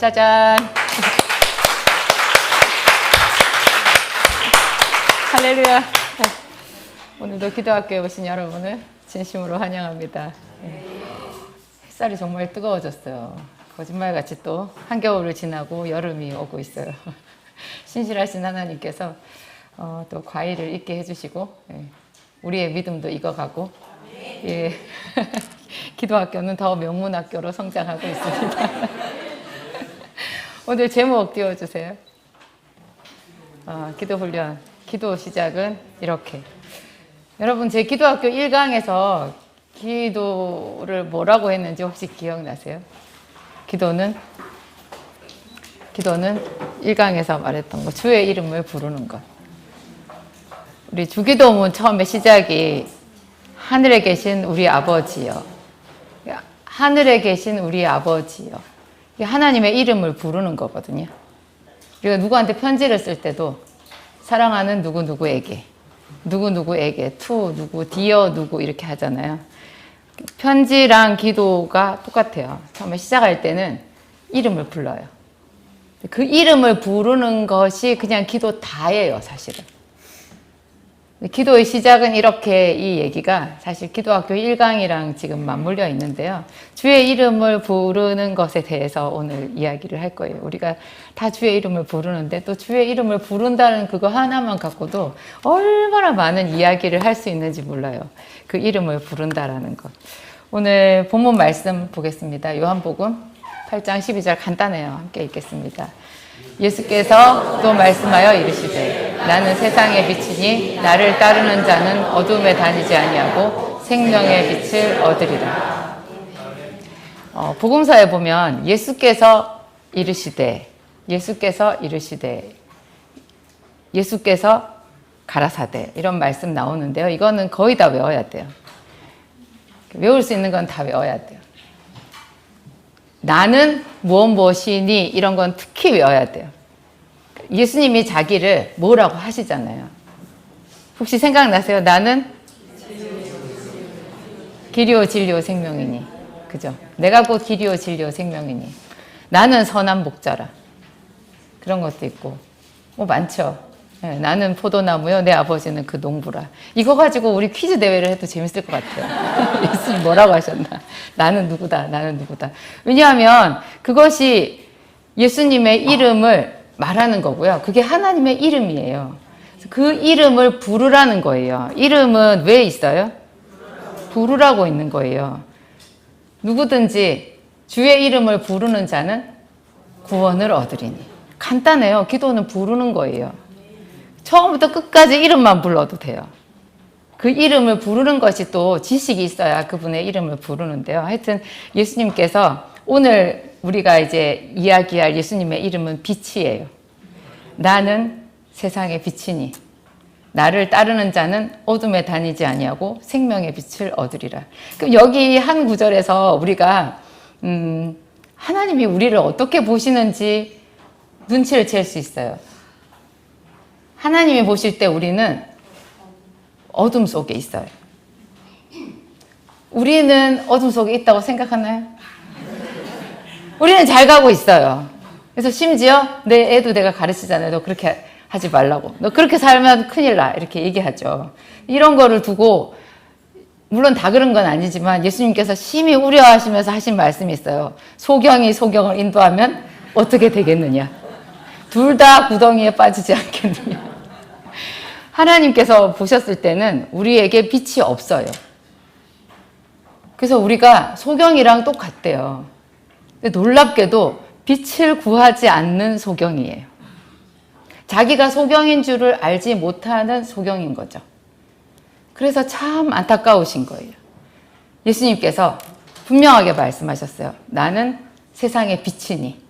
짜잔. 할렐루야. 오늘도 기도학교에 오신 여러분을 진심으로 환영합니다. 햇살이 정말 뜨거워졌어요. 거짓말같이 또 한겨울을 지나고 여름이 오고 있어요. 신실하신 하나님께서 또 과일을 익게 해주시고 우리의 믿음도 익어가고 기도학교는 더 명문학교로 성장하고 있습니다. 오늘 제목 띄워주세요. 기도훈련, 기도 시작은 이렇게. 여러분, 제 기도학교 1강에서 기도를 뭐라고 했는지 혹시 기억나세요? 기도는 1강에서 말했던 거, 주의 이름을 부르는 것. 우리 주기도문 처음에 시작이 하늘에 계신 우리 아버지여. 하늘에 계신 우리 아버지여. 하나님의 이름을 부르는 거거든요. 우리가 누구한테 편지를 쓸 때도 사랑하는 누구누구에게, 누구누구에게, 투 누구, 디어 누구 이렇게 하잖아요. 편지랑 기도가 똑같아요. 처음에 시작할 때는 이름을 불러요. 그 이름을 부르는 것이 그냥 기도 다예요, 사실은. 기도의 시작은 이렇게, 이 얘기가 사실 기도학교 1강이랑 지금 맞물려 있는데요. 주의 이름을 부르는 것에 대해서 오늘 이야기를 할 거예요. 우리가 다 주의 이름을 부르는데 또 주의 이름을 부른다는 그거 하나만 갖고도 얼마나 많은 이야기를 할 수 있는지 몰라요. 그 이름을 부른다라는 것. 오늘 본문 말씀 보겠습니다. 요한복음 8장 12절 간단해요. 함께 읽겠습니다. 예수께서 또 말씀하여 이르시되 나는 세상의 빛이니 나를 따르는 자는 어둠에 다니지 아니하고 생명의 빛을 얻으리라. 복음서에 보면 예수께서 가라사대 이런 말씀 나오는데요. 이거는 거의 다 외워야 돼요. 외울 수 있는 건 다 외워야 돼요. 나는 무엇이니 이런 건 특히 외워야 돼요. 예수님이 자기를 뭐라고 하시잖아요. 혹시 생각나세요? 나는 길이요 진리요 생명이니. 그죠? 내가 곧 길이요 진리요 생명이니. 나는 선한 목자라. 그런 것도 있고 뭐 많죠. 나는 포도나무요 내 아버지는 그 농부라. 이거 가지고 우리 퀴즈 대회를 해도 재밌을 것 같아요. 예수님 뭐라고 하셨나? 나는 누구다. 왜냐하면 그것이 예수님의 이름을 말하는 거고요. 그게 하나님의 이름이에요. 그 이름을 부르라는 거예요. 이름은 왜 있어요? 부르라고 있는 거예요. 누구든지 주의 이름을 부르는 자는 구원을 얻으리니. 간단해요. 기도는 부르는 거예요. 처음부터 끝까지 이름만 불러도 돼요. 그 이름을 부르는 것이 또 지식이 있어야 그분의 이름을 부르는데요. 하여튼 예수님께서 오늘 우리가 이제 이야기할 예수님의 이름은 빛이에요. 나는 세상의 빛이니 나를 따르는 자는 어둠에 다니지 아니하고 생명의 빛을 얻으리라. 그럼 여기 한 구절에서 우리가 하나님이 우리를 어떻게 보시는지 눈치를 챌 수 있어요. 하나님이 보실 때 우리는 어둠 속에 있어요. 우리는 어둠 속에 있다고 생각하나요? 우리는 잘 가고 있어요. 그래서 심지어 내 애도 내가 가르치잖아요. 너 그렇게 하지 말라고. 너 그렇게 살면 큰일 나. 이렇게 얘기하죠. 이런 거를 두고 물론 다 그런 건 아니지만 예수님께서 심히 우려하시면서 하신 말씀이 있어요. 소경이 소경을 인도하면 어떻게 되겠느냐. 둘 다 구덩이에 빠지지 않겠느냐. 하나님께서 보셨을 때는 우리에게 빛이 없어요. 그래서 우리가 소경이랑 똑같대요. 근데 놀랍게도 빛을 구하지 않는 소경이에요. 자기가 소경인 줄을 알지 못하는 소경인 거죠. 그래서 참 안타까우신 거예요. 예수님께서 분명하게 말씀하셨어요. 나는 세상의 빛이니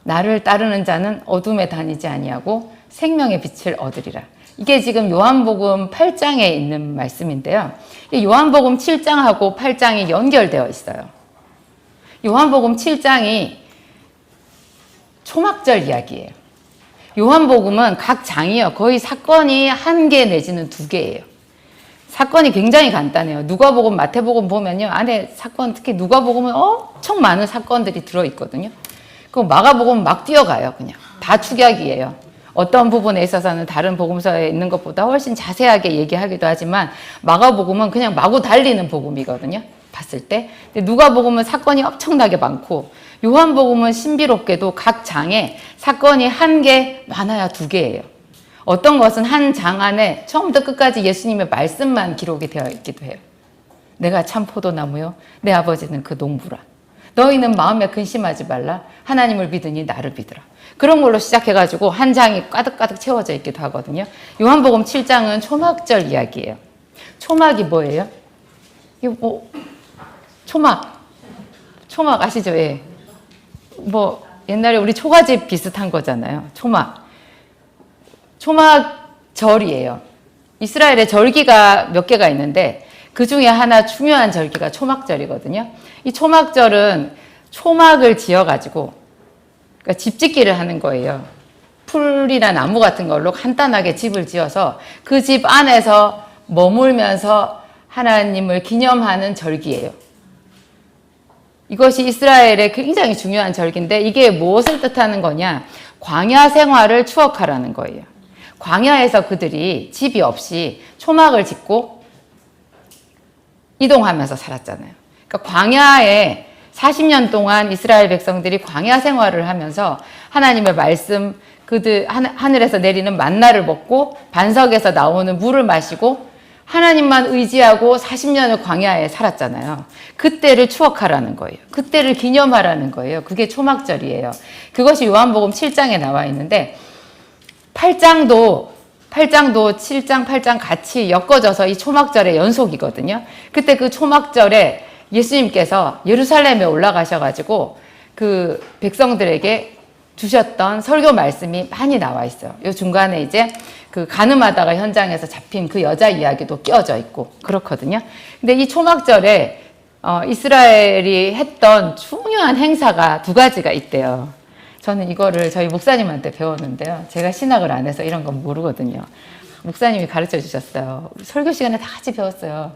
나를 따르는 자는 어둠에 다니지 아니하고 생명의 빛을 얻으리라. 이게 지금 요한복음 8장에 있는 말씀인데요. 요한복음 7장하고 8장이 연결되어 있어요. 요한복음 7장이 초막절 이야기예요. 요한복음은 각 장이요. 거의 사건이 1개 내지는 2개예요. 사건이 굉장히 간단해요. 누가복음, 마태복음 보면요. 안에 사건, 특히 누가복음은 엄청 많은 사건들이 들어있거든요. 그 마가복음은 막 뛰어가요. 그냥 다 축약이에요. 어떤 부분에 있어서는 다른 복음서에 있는 것보다 훨씬 자세하게 얘기하기도 하지만 마가복음은 그냥 마구 달리는 복음이거든요. 봤을 때. 근데 누가복음은 사건이 엄청나게 많고 요한복음은 신비롭게도 각 장에 사건이 1개, 많아야 2개예요. 어떤 것은 한 장 안에 처음부터 끝까지 예수님의 말씀만 기록이 되어 있기도 해요. 내가 참 포도나무요 내 아버지는 그 농부라. 너희는 마음에 근심하지 말라. 하나님을 믿으니 나를 믿으라. 그런 걸로 시작해가지고 한 장이 가득가득 채워져 있기도 하거든요. 요한복음 7장은 초막절 이야기예요. 초막이 뭐예요? 이거 뭐 초막 아시죠? 예. 뭐 옛날에 우리 초가집 비슷한 거잖아요. 초막절이에요. 이스라엘에 절기가 몇 개가 있는데 그 중에 하나 중요한 절기가 초막절이거든요. 이 초막절은 초막을 지어가지고 그러니까 집짓기를 하는 거예요. 풀이나 나무 같은 걸로 간단하게 집을 지어서 그 집 안에서 머물면서 하나님을 기념하는 절기예요. 이것이 이스라엘의 굉장히 중요한 절기인데 이게 무엇을 뜻하는 거냐? 광야 생활을 추억하라는 거예요. 광야에서 그들이 집이 없이 초막을 짓고 이동하면서 살았잖아요. 그러니까 광야에 40년 동안 이스라엘 백성들이 광야 생활을 하면서 하나님의 말씀, 그들 하늘에서 내리는 만나를 먹고 반석에서 나오는 물을 마시고 하나님만 의지하고 40년을 광야에 살았잖아요. 그때를 추억하라는 거예요. 그때를 기념하라는 거예요. 그게 초막절이에요. 그것이 요한복음 7장에 나와 있는데 8장도 7장, 8장 같이 엮어져서 이 초막절의 연속이거든요. 그때 그 초막절에 예수님께서 예루살렘에 올라가셔가지고 그 백성들에게 주셨던 설교 말씀이 많이 나와 있어요. 요 중간에 이제 그 가늠하다가 현장에서 잡힌 그 여자 이야기도 끼어져 있고 그렇거든요. 근데 이 초막절에 이스라엘이 했던 중요한 행사가 2가지가 있대요. 저는 이거를 저희 목사님한테 배웠는데요. 제가 신학을 안 해서 이런 건 모르거든요. 목사님이 가르쳐 주셨어요. 설교 시간에 다 같이 배웠어요.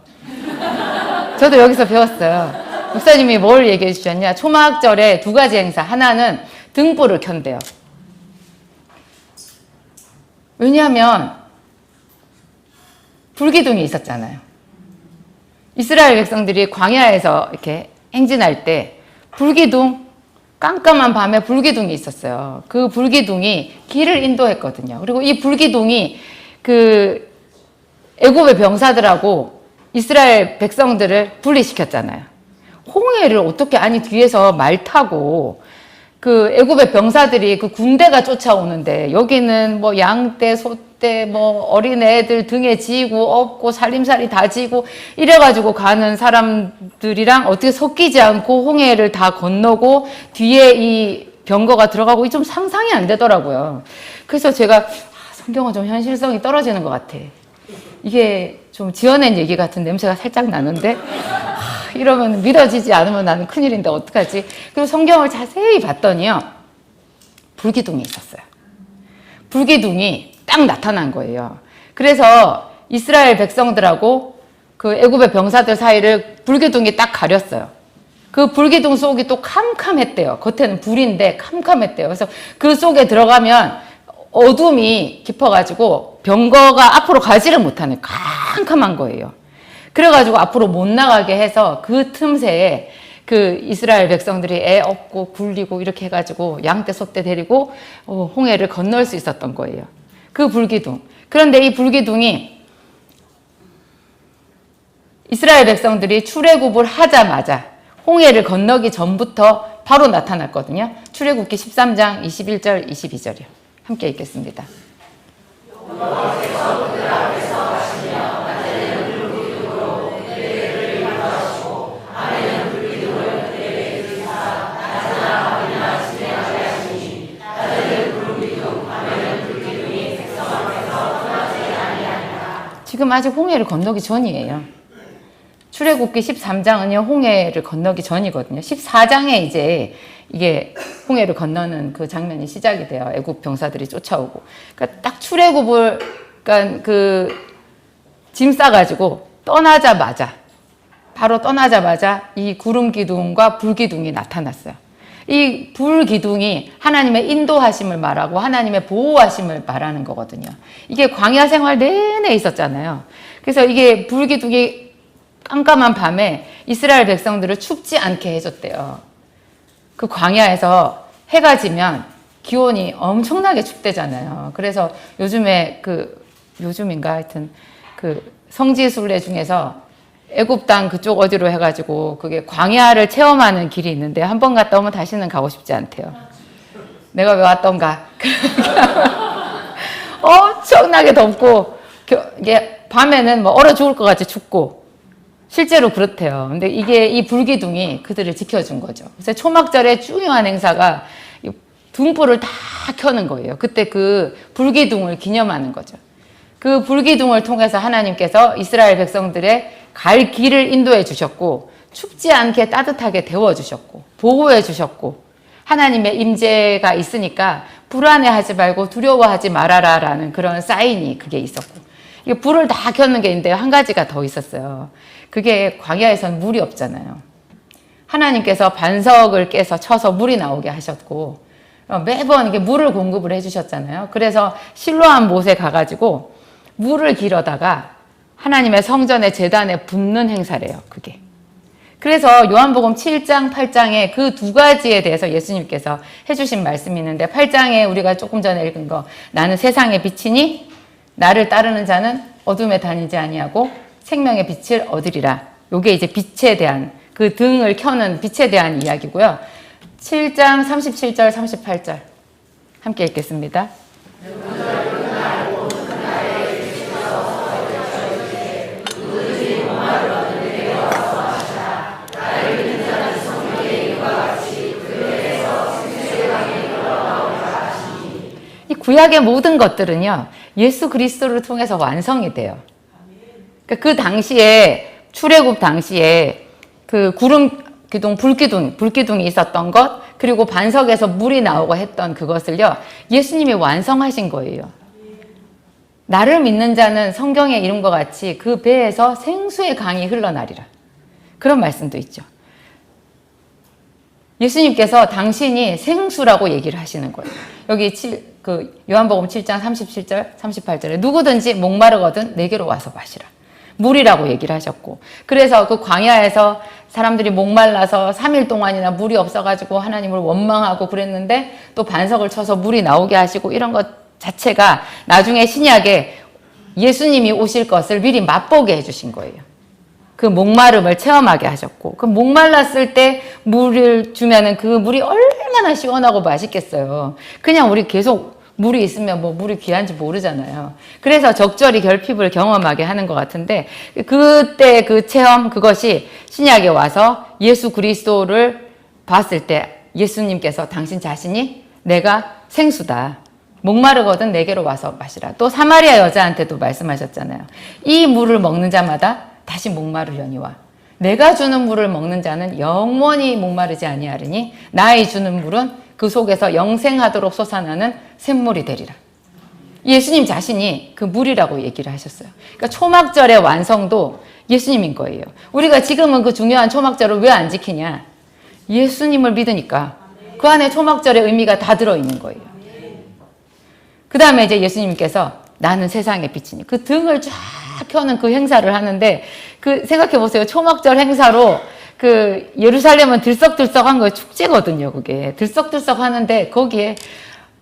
저도 여기서 배웠어요. 목사님이 뭘 얘기해 주셨냐? 초막절에 2가지 행사. 하나는 등불을 켠대요. 왜냐하면 불기둥이 있었잖아요. 이스라엘 백성들이 광야에서 이렇게 행진할 때 불기둥, 깜깜한 밤에 불기둥이 있었어요. 그 불기둥이 길을 인도했거든요. 그리고 이 불기둥이 그 애굽의 병사들하고 이스라엘 백성들을 분리시켰잖아요. 홍해를 어떻게 아니 뒤에서 말 타고 그 애굽의 병사들이 그 군대가 쫓아오는데 여기는 뭐 양떼, 소떼, 뭐 어린애들 등에 지고 업고 살림살이 다 지고 이래가지고 가는 사람들이랑 어떻게 섞이지 않고 홍해를 다 건너고 뒤에 이 병거가 들어가고 좀 상상이 안 되더라고요. 그래서 제가 성경은 좀 현실성이 떨어지는 것 같아. 이게 좀 지어낸 얘기 같은 냄새가 살짝 나는데 이러면 믿어지지 않으면 나는 큰일인데 어떡하지? 그리고 성경을 자세히 봤더니요. 불기둥이 있었어요. 불기둥이 딱 나타난 거예요. 그래서 이스라엘 백성들하고 그 애굽의 병사들 사이를 불기둥이 딱 가렸어요. 그 불기둥 속이 또 캄캄했대요. 겉에는 불인데 캄캄했대요. 그래서 그 속에 들어가면 어둠이 깊어가지고 병거가 앞으로 가지를 못하는 캄캄한 거예요. 그래가지고 앞으로 못 나가게 해서 그 틈새에 그 이스라엘 백성들이 애 업고 굴리고 이렇게 해가지고 양떼 소떼 데리고 홍해를 건널 수 있었던 거예요. 그 불기둥. 그런데 이 불기둥이 이스라엘 백성들이 출애굽을 하자마자 홍해를 건너기 전부터 바로 나타났거든요. 출애굽기 13장 21절 22절이요. 함께 읽겠습니다. 지금 아직 홍해를 건너기 전이에요. 출애굽기 13장은요, 홍해를 건너기 전이거든요. 14장에 이제 이게 홍해를 건너는 그 장면이 시작이 돼요. 애굽 병사들이 쫓아오고. 그러니까 딱 출애굽을, 그러니까 그 짐 싸가지고 바로 떠나자마자 이 구름 기둥과 불 기둥이 나타났어요. 이 불기둥이 하나님의 인도하심을 말하고 하나님의 보호하심을 말하는 거거든요. 이게 광야 생활 내내 있었잖아요. 그래서 이게 불기둥이 깜깜한 밤에 이스라엘 백성들을 춥지 않게 해줬대요. 그 광야에서 해가 지면 기온이 엄청나게 춥대잖아요. 그래서 요즘인가 하여튼 성지순례 중에서 애굽 땅 그쪽 어디로 해가지고 그게 광야를 체험하는 길이 있는데 한 번 갔다 오면 다시는 가고 싶지 않대요. 내가 왜 왔던가. 엄청나게 덥고 이게 밤에는 뭐 얼어 죽을 것 같이 춥고 실제로 그렇대요. 근데 이 불기둥이 그들을 지켜준 거죠. 그래서 초막절의 중요한 행사가 등불을 다 켜는 거예요. 그때 그 불기둥을 기념하는 거죠. 그 불기둥을 통해서 하나님께서 이스라엘 백성들의 갈 길을 인도해 주셨고 춥지 않게 따뜻하게 데워 주셨고 보호해 주셨고 하나님의 임재가 있으니까 불안해하지 말고 두려워하지 말아라라는 그런 사인이 그게 있었고 이게 불을 다 켰는 게 있는데 한 가지가 더 있었어요. 그게 광야에선 물이 없잖아요. 하나님께서 반석을 깨서 쳐서 물이 나오게 하셨고 매번 이게 물을 공급을 해주셨잖아요. 그래서 실로암 못에 가가지고 물을 길어다가 하나님의 성전의 제단에 붓는 행사래요. 그게. 그래서 요한복음 7장, 8장에 그 두 가지에 대해서 예수님께서 해주신 말씀이 있는데 8장에 우리가 조금 전에 읽은 거 나는 세상의 빛이니 나를 따르는 자는 어둠에 다니지 아니하고 생명의 빛을 얻으리라. 요게 이제 빛에 대한 그 등을 켜는 빛에 대한 이야기고요. 7장 37절, 38절 함께 읽겠습니다. 이 구약의 모든 것들은요, 예수 그리스도를 통해서 완성이 돼요. 그러니까 그 당시에, 출애굽 당시에 그 구름 기둥, 불기둥이 있었던 것, 그리고 반석에서 물이 나오고 했던 그것을요, 예수님이 완성하신 거예요. 나를 믿는 자는 성경에 이룬 것 같이 그 배에서 생수의 강이 흘러나리라. 그런 말씀도 있죠. 예수님께서 당신이 생수라고 얘기를 하시는 거예요. 여기 요한복음 7장 37절, 38절에 누구든지 목마르거든 내게로 와서 마시라. 물이라고 얘기를 하셨고, 그래서 그 광야에서 사람들이 목말라서 3일 동안이나 물이 없어가지고 하나님을 원망하고 그랬는데 또 반석을 쳐서 물이 나오게 하시고 이런 것 자체가 나중에 신약에 예수님이 오실 것을 미리 맛보게 해주신 거예요. 그 목마름을 체험하게 하셨고, 그 목말랐을 때 물을 주면은 그 물이 얼마나 시원하고 맛있겠어요. 그냥 우리 계속 물이 있으면 뭐 물이 귀한지 모르잖아요. 그래서 적절히 결핍을 경험하게 하는 것 같은데, 그때 그 체험, 그것이 신약에 와서 예수 그리스도를 봤을 때 예수님께서 당신 자신이 내가 생수다. 목마르거든 내게로 와서 마시라. 또 사마리아 여자한테도 말씀하셨잖아요. 이 물을 먹는 자마다 다시 목마르려니와 내가 주는 물을 먹는 자는 영원히 목마르지 아니하리니 나의 주는 물은 그 속에서 영생하도록 솟아나는 샘물이 되리라. 예수님 자신이 그 물이라고 얘기를 하셨어요. 그러니까 초막절의 완성도 예수님인 거예요. 우리가 지금은 그 중요한 초막절을 왜 안 지키냐? 예수님을 믿으니까 그 안에 초막절의 의미가 다 들어있는 거예요. 그 다음에 이제 예수님께서 나는 세상의 빛이니 그 등을 쫙 켜는 그 행사를 하는데, 그 생각해 보세요. 초막절 행사로 그 예루살렘은 들썩들썩한 거예요. 축제거든요. 그게 들썩들썩 하는데 거기에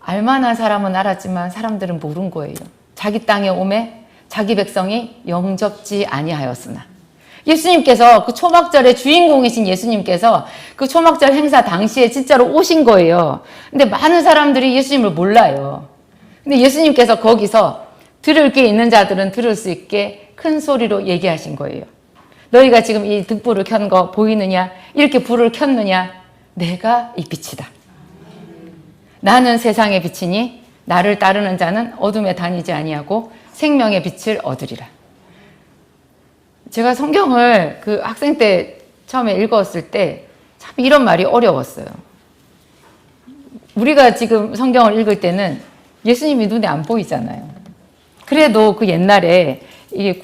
알만한 사람은 알았지만 사람들은 모른 거예요. 자기 땅에 오매 자기 백성이 영접지 아니하였으나. 예수님께서 그 초막절의 주인공이신 예수님께서 그 초막절 행사 당시에 진짜로 오신 거예요. 근데 많은 사람들이 예수님을 몰라요. 근데 예수님께서 거기서 들을 게 있는 자들은 들을 수 있게 큰 소리로 얘기하신 거예요. 너희가 지금 이 등불을 켠 거 보이느냐? 이렇게 불을 켰느냐? 내가 이 빛이다. 나는 세상의 빛이니 나를 따르는 자는 어둠에 다니지 아니하고 생명의 빛을 얻으리라. 제가 성경을 그 학생 때 처음에 읽었을 때 참 이런 말이 어려웠어요. 우리가 지금 성경을 읽을 때는 예수님이 눈에 안 보이잖아요. 그래도 그 옛날에 이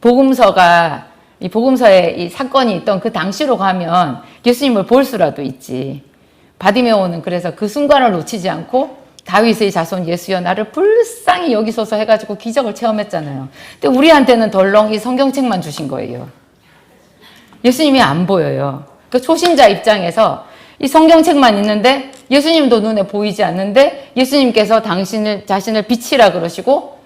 복음서에 이 사건이 있던 그 당시로 가면 예수님을 볼 수라도 있지. 바디메오는 그래서 그 순간을 놓치지 않고 다윗의 자손 예수여 나를 불쌍히 여기소서 해가지고 기적을 체험했잖아요. 근데 우리한테는 덜렁 이 성경책만 주신 거예요. 예수님이 안 보여요. 그 초신자 입장에서 이 성경책만 있는데 예수님도 눈에 보이지 않는데 예수님께서 자신을 빛이라 그러시고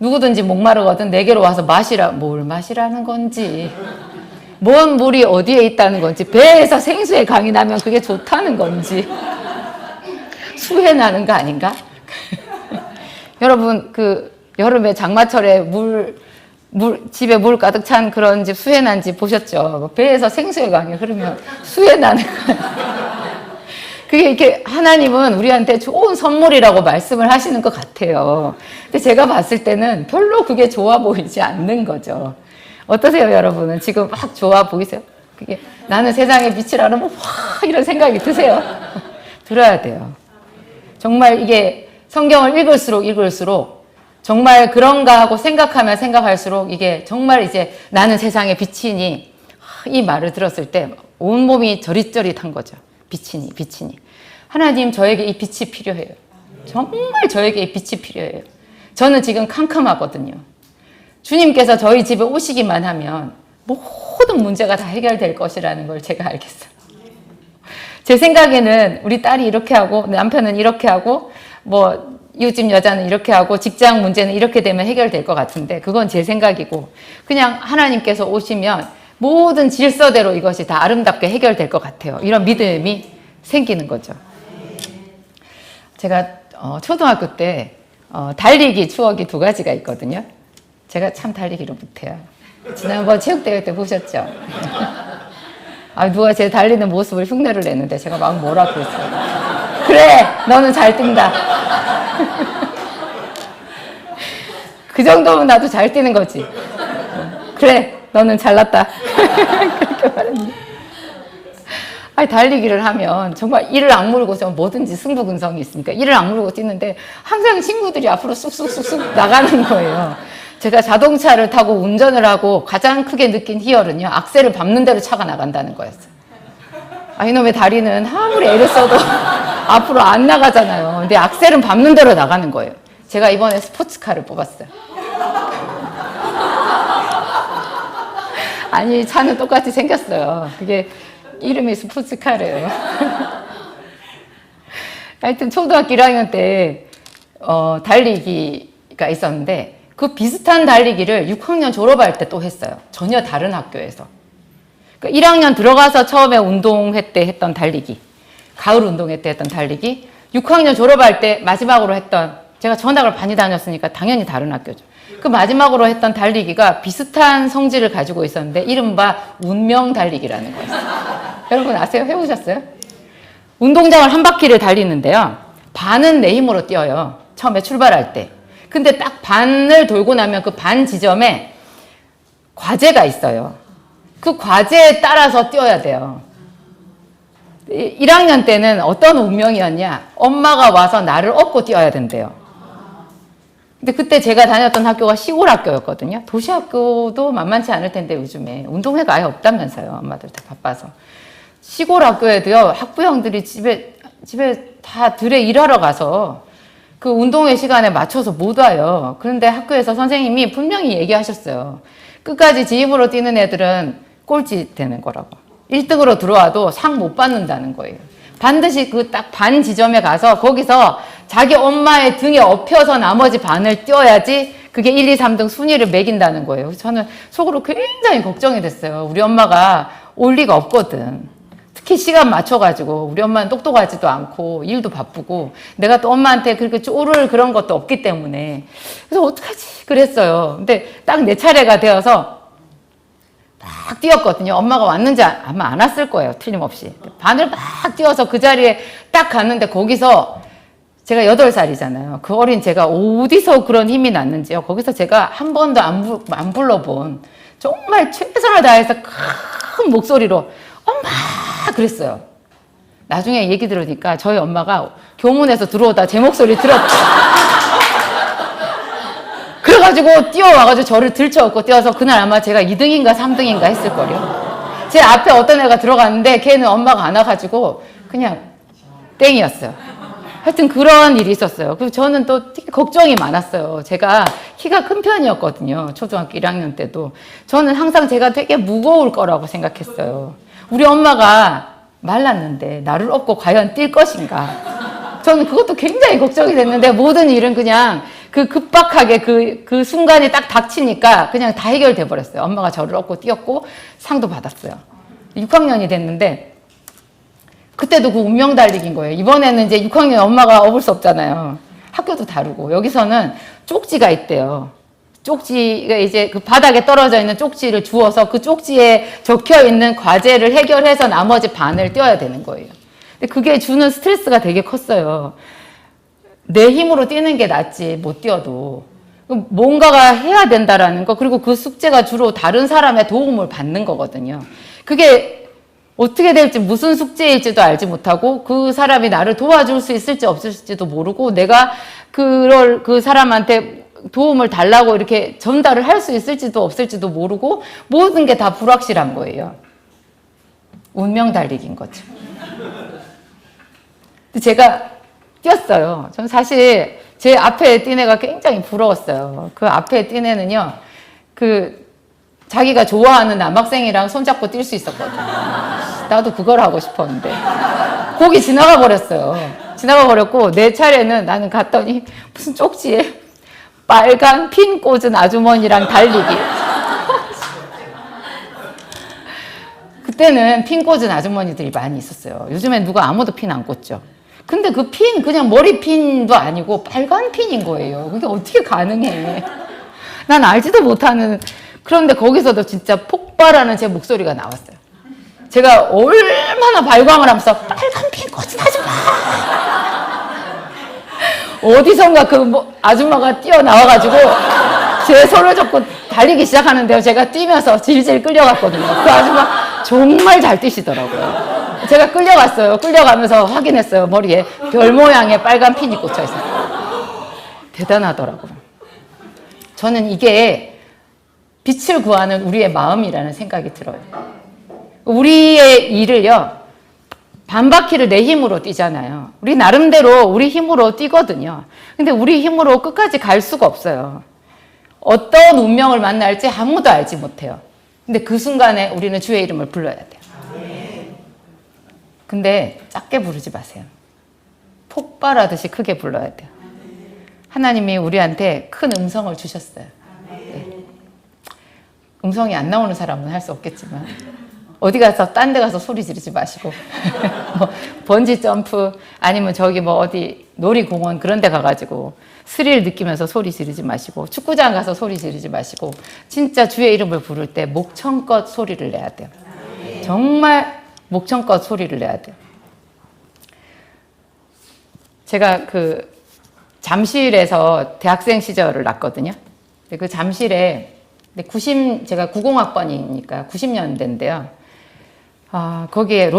누구든지 목마르거든 내게로 와서 마시라. 뭘 마시라는 건지, 뭔 물이 어디에 있다는 건지, 배에서 생수의 강이 나면 그게 좋다는 건지, 수해 나는 거 아닌가? 여러분 그 여름에 장마철에 집에 물 가득 찬 그런 집 수해 난 집 보셨죠? 배에서 생수의 강이 흐르면 수해 나는 거예요. 그게 이렇게 하나님은 우리한테 좋은 선물이라고 말씀을 하시는 것 같아요. 근데 제가 봤을 때는 별로 그게 좋아 보이지 않는 거죠. 어떠세요, 여러분은? 지금 막 좋아 보이세요? 그게 나는 세상의 빛이라는 뭐 이런 생각이 드세요? 들어야 돼요. 정말 이게 성경을 읽을수록 정말 그런가 하고 생각하면 생각할수록 이게 정말 이제 나는 세상의 빛이니 이 말을 들었을 때 온몸이 저릿저릿한 거죠. 빛이니. 하나님 저에게 이 빛이 필요해요. 정말 저에게 이 빛이 필요해요. 저는 지금 캄캄하거든요. 주님께서 저희 집에 오시기만 하면 모든 문제가 다 해결될 것이라는 걸 제가 알겠어요. 제 생각에는 우리 딸이 이렇게 하고 남편은 이렇게 하고 뭐 이웃집 여자는 이렇게 하고 직장 문제는 이렇게 되면 해결될 것 같은데 그건 제 생각이고 그냥 하나님께서 오시면 모든 질서대로 이것이 다 아름답게 해결될 것 같아요. 이런 믿음이 생기는 거죠. 제가 초등학교 때 달리기 추억이 2가지가 있거든요. 제가 참 달리기를 못해요. 지난번 체육대회 때 보셨죠? 누가 제 달리는 모습을 흉내를 냈는데 제가 막 뭐라 그랬어요. 그래, 너는 잘 뛴다. 그 정도면 나도 잘 뛰는 거지. 그래, 너는 잘났다. 그렇게 말했는데. 달리기를 하면 정말 이를 악물고 뭐든지 승부근성이 있으니까 이를 악물고 뛰는데 항상 친구들이 앞으로 쑥쑥쑥쑥 나가는 거예요. 제가 자동차를 타고 운전을 하고 가장 크게 느낀 희열은요, 악셀을 밟는 대로 차가 나간다는 거였어요. 이놈의 다리는 아무리 애를 써도 앞으로 안 나가잖아요. 근데 악셀은 밟는 대로 나가는 거예요. 제가 이번에 스포츠카를 뽑았어요. 아니, 차는 똑같이 생겼어요. 그게 이름이 스포츠카래요. 하여튼 초등학교 1학년 때 달리기가 있었는데 그 비슷한 달리기를 6학년 졸업할 때 또 했어요. 전혀 다른 학교에서. 그러니까 1학년 들어가서 처음에 운동회 때 했던 달리기, 가을 운동회 때 했던 달리기, 6학년 졸업할 때 마지막으로 했던, 제가 전학을 많이 다녔으니까 당연히 다른 학교죠. 그 마지막으로 했던 달리기가 비슷한 성질을 가지고 있었는데 이른바 운명 달리기라는 거였어요. 여러분 아세요? 해보셨어요? 운동장을 한 바퀴를 달리는데요. 반은 내 힘으로 뛰어요. 처음에 출발할 때. 근데 딱 반을 돌고 나면 그 반 지점에 과제가 있어요. 그 과제에 따라서 뛰어야 돼요. 1학년 때는 어떤 운명이었냐? 엄마가 와서 나를 업고 뛰어야 된대요. 근데 그때 제가 다녔던 학교가 시골 학교였거든요. 도시 학교도 만만치 않을 텐데 요즘에 운동회가 아예 없다면서요. 엄마들 다 바빠서. 시골 학교에도요, 학부형들이 집에 다 들에 일하러 가서 그 운동회 시간에 맞춰서 못 와요. 그런데 학교에서 선생님이 분명히 얘기하셨어요. 끝까지 지 힘으로 뛰는 애들은 꼴찌 되는 거라고. 1등으로 들어와도 상 못 받는다는 거예요. 반드시 그 딱 반 지점에 가서 거기서 자기 엄마의 등에 엎혀서 나머지 반을 뛰어야지 그게 1, 2, 3등 순위를 매긴다는 거예요. 저는 속으로 굉장히 걱정이 됐어요. 우리 엄마가 올 리가 없거든. 특히 시간 맞춰가지고 우리 엄마는 똑똑하지도 않고 일도 바쁘고 내가 또 엄마한테 그렇게 쪼를 그런 것도 없기 때문에 그래서 어떡하지 그랬어요. 근데 딱 내 차례가 되어서 막 뛰었거든요. 엄마가 왔는지 아마 안 왔을 거예요. 틀림없이. 반을 막 뛰어서 그 자리에 딱 갔는데 거기서 제가 8살이잖아요. 그 어린 제가 어디서 그런 힘이 났는지요. 거기서 제가 한 번도 안 불러본 정말 최선을 다해서 큰 목소리로 엄마 그랬어요. 나중에 얘기 들으니까 저희 엄마가 교문에서 들어오다 제 목소리 들었다. 그래가지고 뛰어와가지고 저를 들쳐업고 뛰어서 그날 아마 제가 2등인가 3등인가 했을걸요. 제 앞에 어떤 애가 들어갔는데 걔는 엄마가 안 와가지고 그냥 땡이었어요. 하여튼 그런 일이 있었어요. 그리고 저는 또 되게 걱정이 많았어요. 제가 키가 큰 편이었거든요. 초등학교 1학년 때도. 저는 항상 제가 되게 무거울 거라고 생각했어요. 우리 엄마가 말랐는데 나를 업고 과연 뛸 것인가. 저는 그것도 굉장히 걱정이 됐는데 모든 일은 그냥 그 급박하게 그 순간이 딱 닥치니까 그냥 다 해결돼 버렸어요. 엄마가 저를 업고 뛰었고 상도 받았어요. 6학년이 됐는데 그때도 그 운명 달리기인 거예요. 이번에는 이제 6학년 엄마가 업을 수 없잖아요. 학교도 다르고 여기서는 쪽지가 있대요. 쪽지가 이제 그 바닥에 떨어져 있는 쪽지를 주워서 그 쪽지에 적혀 있는 과제를 해결해서 나머지 반을 떼어야 되는 거예요. 근데 그게 주는 스트레스가 되게 컸어요. 내 힘으로 뛰는 게 낫지 못 뛰어도 뭔가가 해야 된다라는 거. 그리고 그 숙제가 주로 다른 사람의 도움을 받는 거거든요. 그게 어떻게 될지 무슨 숙제일지도 알지 못하고 그 사람이 나를 도와줄 수 있을지 없을지도 모르고 내가 그 사람한테 도움을 달라고 이렇게 전달을 할 수 있을지도 없을지도 모르고 모든 게 다 불확실한 거예요. 운명 달리기인 거죠. 근데 제가 뛰었어요. 저는 사실 제 앞에 뛴 애가 굉장히 부러웠어요. 그 앞에 뛴 애는요, 자기가 좋아하는 남학생이랑 손잡고 뛸 수 있었거든요. 나도 그걸 하고 싶었는데. 거기 지나가 버렸어요. 지나가 버렸고, 내 차례는 나는 갔더니 무슨 쪽지에 빨간 핀 꽂은 아주머니랑 달리기. 그때는 핀 꽂은 아주머니들이 많이 있었어요. 요즘엔 누가 아무도 핀 안 꽂죠. 근데 그 핀, 그냥 머리 핀도 아니고 빨간 핀인 거예요. 그게 어떻게 가능해. 난 알지도 못하는. 그런데 거기서도 진짜 폭발하는 제 목소리가 나왔어요. 제가 얼마나 발광을 하면서 빨간 핀 꽂은 아줌마. 어디선가 아줌마가 뛰어나와가지고 제 손을 잡고 달리기 시작하는데요. 제가 뛰면서 질질 끌려갔거든요. 그 아줌마 정말 잘 뛰시더라고요. 제가 끌려갔어요. 끌려가면서 확인했어요. 머리에 별 모양의 빨간 핀이 꽂혀 있었어요. 대단하더라고요. 저는 이게 빛을 구하는 우리의 마음이라는 생각이 들어요. 우리의 일을요, 반바퀴를 내 힘으로 뛰잖아요. 우리 나름대로 우리 힘으로 뛰거든요. 근데 우리 힘으로 끝까지 갈 수가 없어요. 어떤 운명을 만날지 아무도 알지 못해요. 근데 그 순간에 우리는 주의 이름을 불러야 돼요. 근데 작게 부르지 마세요. 폭발하듯이 크게 불러야 돼요. 하나님이 우리한테 큰 음성을 주셨어요. 네. 음성이 안 나오는 사람은 할 수 없겠지만 어디 가서 딴 데 가서 소리 지르지 마시고 뭐 번지 점프 아니면 저기 뭐 어디 놀이공원 그런 데 가가지고 스릴 느끼면서 소리 지르지 마시고 축구장 가서 소리 지르지 마시고 진짜 주의 이름을 부를 때 목청껏 소리를 내야 돼요. 정말 목청껏 소리를 내야 돼요. 제가 잠실에서 대학생 시절을 났거든요. 그 잠실에 제가 90학번이니까 90년대인데요. 거기에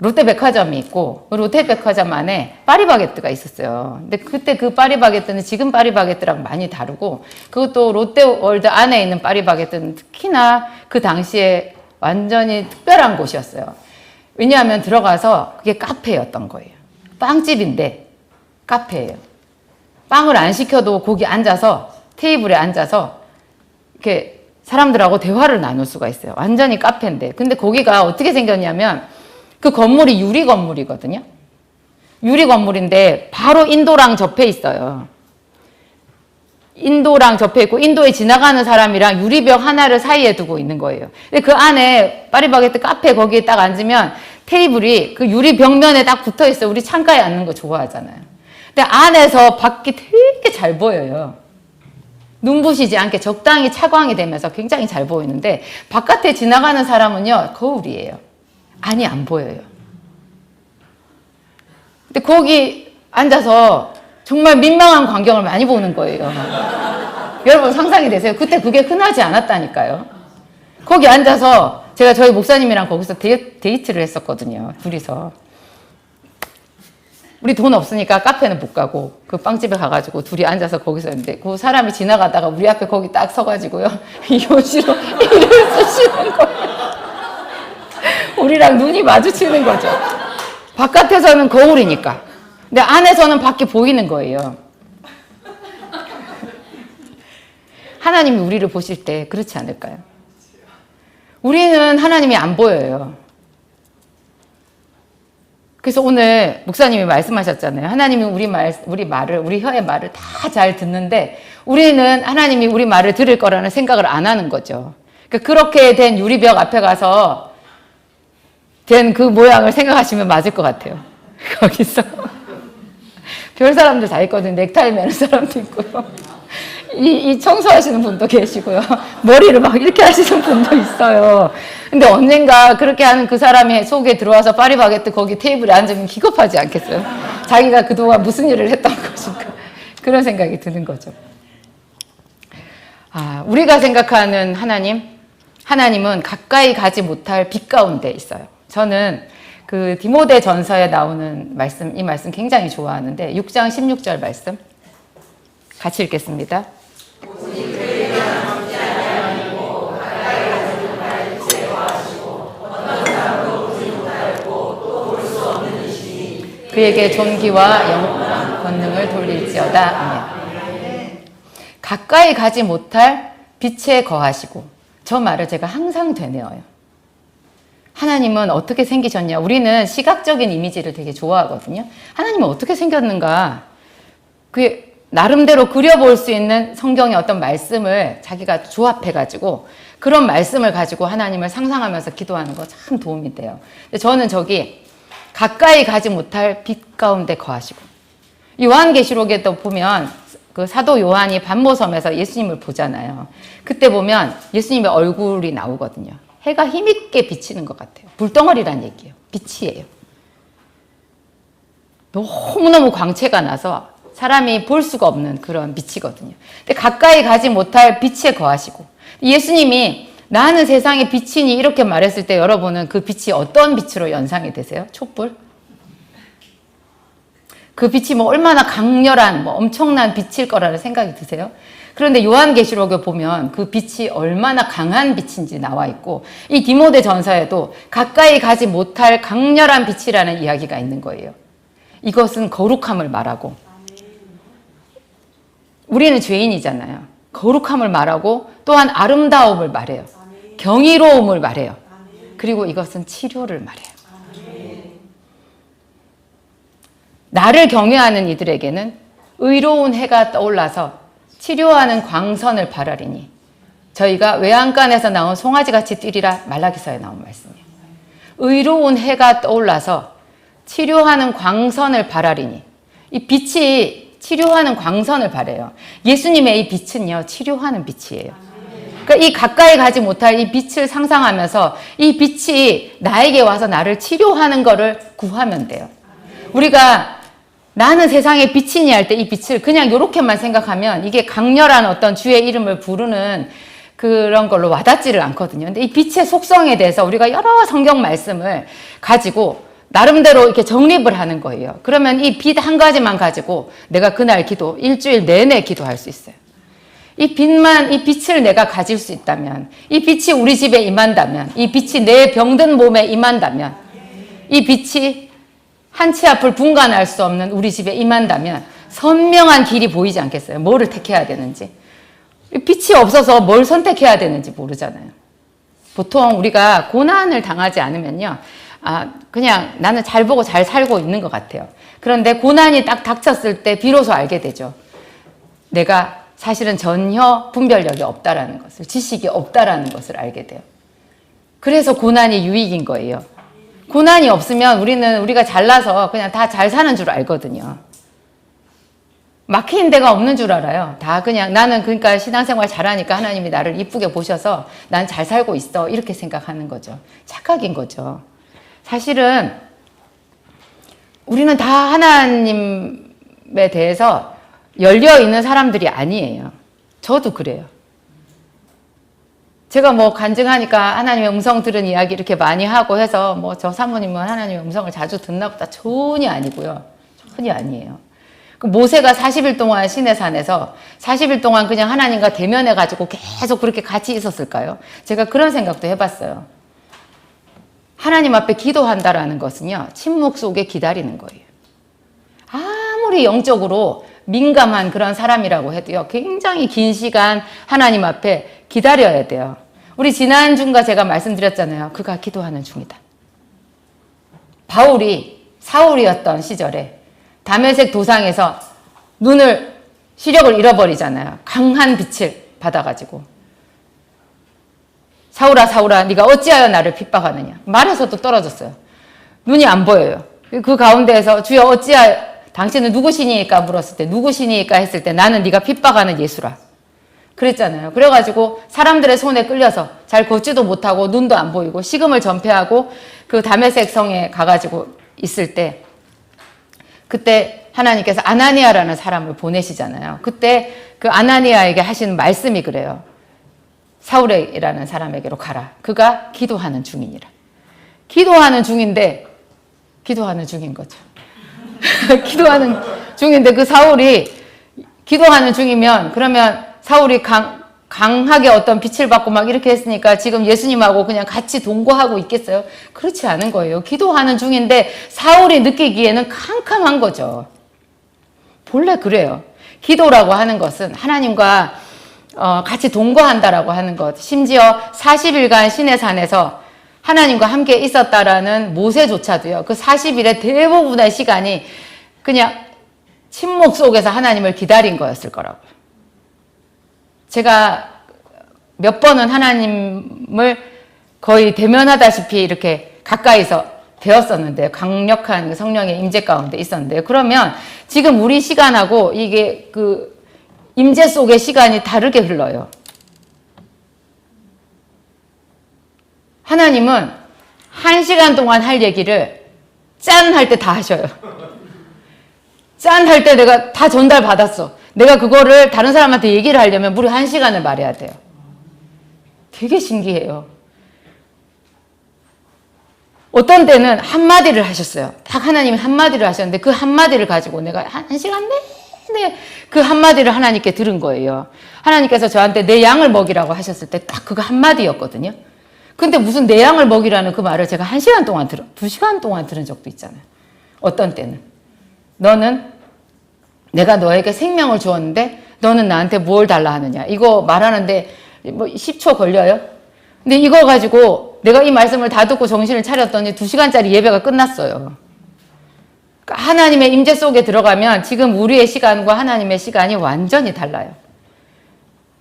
롯데백화점이 있고 롯데백화점 안에 파리바게뜨가 있었어요. 근데 그때 그 파리바게뜨는 지금 파리바게뜨랑 많이 다르고 그것도 롯데월드 안에 있는 파리바게뜨는 특히나 그 당시에 완전히 특별한 곳이었어요. 왜냐하면 들어가서 그게 카페였던 거예요. 빵집인데 카페예요. 빵을 안 시켜도 거기 앉아서 테이블에 앉아서 이렇게 사람들하고 대화를 나눌 수가 있어요. 완전히 카페인데. 근데 거기가 어떻게 생겼냐면 그 건물이 유리 건물이거든요. 유리 건물인데 바로 인도랑 접해 있어요. 인도랑 접해 있고 인도에 지나가는 사람이랑 유리벽 하나를 사이에 두고 있는 거예요. 근데 그 안에 파리바게뜨 카페 거기에 딱 앉으면 테이블이 그 유리 벽면에 딱 붙어 있어요. 우리 창가에 앉는 거 좋아하잖아요. 근데 안에서 밖이 되게 잘 보여요. 눈부시지 않게 적당히 차광이 되면서 굉장히 잘 보이는데 바깥에 지나가는 사람은요 거울이에요. 안이 안 보여요. 근데 거기 앉아서 정말 민망한 광경을 많이 보는 거예요. 여러분 상상이 되세요? 그때 그게 흔하지 않았다니까요. 거기 앉아서 제가 저희 목사님이랑 거기서 데이트를 했었거든요. 둘이서. 우리 돈 없으니까 카페는 못 가고 그 빵집에 가가지고 둘이 앉아서 거기서 있는데 그 사람이 지나가다가 우리 앞에 거기 딱 서가지고요. 요시로 일을 쓰시는 거예요. 우리랑 눈이 마주치는 거죠. 바깥에서는 거울이니까. 근데 안에서는 밖이 보이는 거예요. 하나님이 우리를 보실 때 그렇지 않을까요? 우리는 하나님이 안 보여요. 그래서 오늘 목사님이 말씀하셨잖아요. 하나님이 우리 말을, 우리 혀의 말을 다 잘 듣는데 우리는 하나님이 우리 말을 들을 거라는 생각을 안 하는 거죠. 그렇게 된 유리벽 앞에 가서 된 그 모양을 생각하시면 맞을 것 같아요. 거기서. 별 사람들 다 있거든요. 넥타이 매는 사람도 있고요. 이 청소하시는 분도 계시고요. 머리를 막 이렇게 하시는 분도 있어요. 근데 언젠가 그렇게 하는 그 사람이 속에 들어와서 파리바게뜨 거기 테이블에 앉으면 기겁하지 않겠어요? 자기가 그동안 무슨 일을 했던 것인가. 그런 생각이 드는 거죠. 우리가 생각하는 하나님은 가까이 가지 못할 빛 가운데 있어요. 저는 그 디모데 전서에 나오는 말씀, 이 말씀 굉장히 좋아하는데 6장 16절 말씀 같이 읽겠습니다. 그에게 존귀와 영광, 권능을 돌릴지어다. 아멘. 가까이 가지 못할 빛에 거하시고, 저 말을 제가 항상 되뇌어요. 하나님은 어떻게 생기셨냐? 우리는 시각적인 이미지를 되게 좋아하거든요. 하나님은 어떻게 생겼는가? 그게 나름대로 그려볼 수 있는 성경의 어떤 말씀을 자기가 조합해가지고 그런 말씀을 가지고 하나님을 상상하면서 기도하는 거 참 도움이 돼요. 근데 저는 저기 가까이 가지 못할 빛 가운데 거하시고, 요한계시록에도 보면 그 사도 요한이 반모섬에서 예수님을 보잖아요. 그때 보면 예수님의 얼굴이 나오거든요. 해가 힘있게 비치는 것 같아요. 불덩어리란 얘기예요. 빛이에요. 너무너무 광채가 나서 사람이 볼 수가 없는 그런 빛이거든요. 근데 가까이 가지 못할 빛에 거하시고, 예수님이 나는 세상의 빛이니 이렇게 말했을 때 여러분은 그 빛이 어떤 빛으로 연상이 되세요? 촛불? 그 빛이 뭐 얼마나 강렬한 뭐 엄청난 빛일 거라는 생각이 드세요? 그런데 요한계시록에 보면 그 빛이 얼마나 강한 빛인지 나와 있고, 이 디모데 전서에도 가까이 가지 못할 강렬한 빛이라는 이야기가 있는 거예요. 이것은 거룩함을 말하고, 우리는 죄인이잖아요. 거룩함을 말하고 또한 아름다움을 말해요. 경이로움을 말해요. 그리고 이것은 치료를 말해요. 나를 경외하는 이들에게는 의로운 해가 떠올라서 치료하는 광선을 발하리니 저희가 외양간에서 나온 송아지같이 뛰리라. 말라기서에 나온 말씀이에요. 의로운 해가 떠올라서 치료하는 광선을 발하리니, 이 빛이 치료하는 광선을 발해요. 예수님의 이 빛은요, 치료하는 빛이에요. 그러니까 이 가까이 가지 못할 이 빛을 상상하면서 이 빛이 나에게 와서 나를 치료하는 거를 구하면 돼요. 우리가 나는 세상의 빛이니 할 때 이 빛을 그냥 이렇게만 생각하면 이게 강렬한 어떤 주의 이름을 부르는 그런 걸로 와닿지를 않거든요. 근데 이 빛의 속성에 대해서 우리가 여러 성경 말씀을 가지고 나름대로 이렇게 정립을 하는 거예요. 그러면 이 빛 한 가지만 가지고 내가 그날 일주일 내내 기도할 수 있어요. 이 빛을 내가 가질 수 있다면, 이 빛이 우리 집에 임한다면, 이 빛이 내 병든 몸에 임한다면, 이 빛이 한 치 앞을 분간할 수 없는 우리 집에 임한다면 선명한 길이 보이지 않겠어요? 뭐를 택해야 되는지. 빛이 없어서 뭘 선택해야 되는지 모르잖아요. 보통 우리가 고난을 당하지 않으면요, 그냥 나는 잘 보고 잘 살고 있는 것 같아요. 그런데 고난이 딱 닥쳤을 때 비로소 알게 되죠. 내가 사실은 전혀 분별력이 없다라는 것을, 지식이 없다라는 것을 알게 돼요. 그래서 고난이 유익인 거예요. 고난이 없으면 우리가 잘나서 그냥 다 잘 사는 줄 알거든요. 막힌 데가 없는 줄 알아요. 다 그냥 나는 그러니까 신앙생활 잘하니까 하나님이 나를 이쁘게 보셔서 난 잘 살고 있어. 이렇게 생각하는 거죠. 착각인 거죠. 사실은 우리는 다 하나님에 대해서 열려있는 사람들이 아니에요. 저도 그래요. 제가 뭐 간증하니까 하나님의 음성 들은 이야기 이렇게 많이 하고 해서 뭐 저 사모님은 하나님의 음성을 자주 듣나 보다. 전혀 아니고요. 전혀 아니에요. 그 모세가 40일 동안 시내산에서 40일 동안 그냥 하나님과 대면해가지고 계속 그렇게 같이 있었을까요? 제가 그런 생각도 해봤어요. 하나님 앞에 기도한다라는 것은요, 침묵 속에 기다리는 거예요. 아무리 영적으로 민감한 그런 사람이라고 해도요, 굉장히 긴 시간 하나님 앞에 기다려야 돼요. 우리 지난주인가 제가 말씀드렸잖아요. 그가 기도하는 중이다. 바울이 사울이었던 시절에 다메섹 도상에서 시력을 잃어버리잖아요. 강한 빛을 받아가지고. 사울아 사울아 네가 어찌하여 나를 핍박하느냐. 말에서도 떨어졌어요. 눈이 안 보여요. 그 가운데에서 주여 어찌하여 당신은 누구시니까 물었을 때 누구시니까 했을 때 나는 네가 핍박하는 예수라 그랬잖아요. 그래가지고 사람들의 손에 끌려서 잘 걷지도 못하고 눈도 안 보이고 식음을 전폐하고 그 다메섹 성에 가가지고 있을 때 그때 하나님께서 아나니아라는 사람을 보내시잖아요. 그때 그 아나니아에게 하시는 말씀이 그래요. 사울이라는 사람에게로 가라. 그가 기도하는 중이니라. 기도하는 중인데 기도하는 중인 거죠. 기도하는 중인데 그 사울이 기도하는 중이면 그러면 사울이 강하게 어떤 빛을 받고 막 이렇게 했으니까 지금 예수님하고 그냥 같이 동거하고 있겠어요? 그렇지 않은 거예요. 기도하는 중인데 사울이 느끼기에는 캄캄한 거죠. 본래 그래요. 기도라고 하는 것은 하나님과 같이 동거한다라고 하는 것. 심지어 40일간 시내산에서 하나님과 함께 있었다라는 모세조차도요. 그 40일의 대부분의 시간이 그냥 침묵 속에서 하나님을 기다린 거였을 거라고요. 제가 몇 번은 하나님을 거의 대면하다시피 이렇게 가까이서 되었었는데 강력한 성령의 임재 가운데 있었는데요. 그러면 지금 우리 시간하고 이게 그 임재 속의 시간이 다르게 흘러요. 하나님은 1시간 동안 할 얘기를 짠 할 때 다 하셔요. 짠 할 때 내가 다 전달 받았어. 내가 그거를 다른 사람한테 얘기를 하려면 무려 1시간을 말해야 돼요. 되게 신기해요. 어떤 때는 한마디를 하셨어요. 딱 하나님이 한마디를 하셨는데 그 한마디를 가지고 내가 1시간 내내 그 한마디를 하나님께 들은 거예요. 하나님께서 저한테 내 양을 먹이라고 하셨을 때 딱 그거 한마디였거든요. 근데 무슨 내 양을 먹이라는 그 말을 제가 1시간 동안 2시간 동안 들은 적도 있잖아요. 어떤 때는 너는 내가 너에게 생명을 주었는데 너는 나한테 뭘 달라 하느냐. 이거 말하는데 뭐 10초 걸려요. 근데 이거 가지고 내가 이 말씀을 다 듣고 정신을 차렸더니 2시간짜리 예배가 끝났어요. 그러니까 하나님의 임재 속에 들어가면 지금 우리의 시간과 하나님의 시간이 완전히 달라요.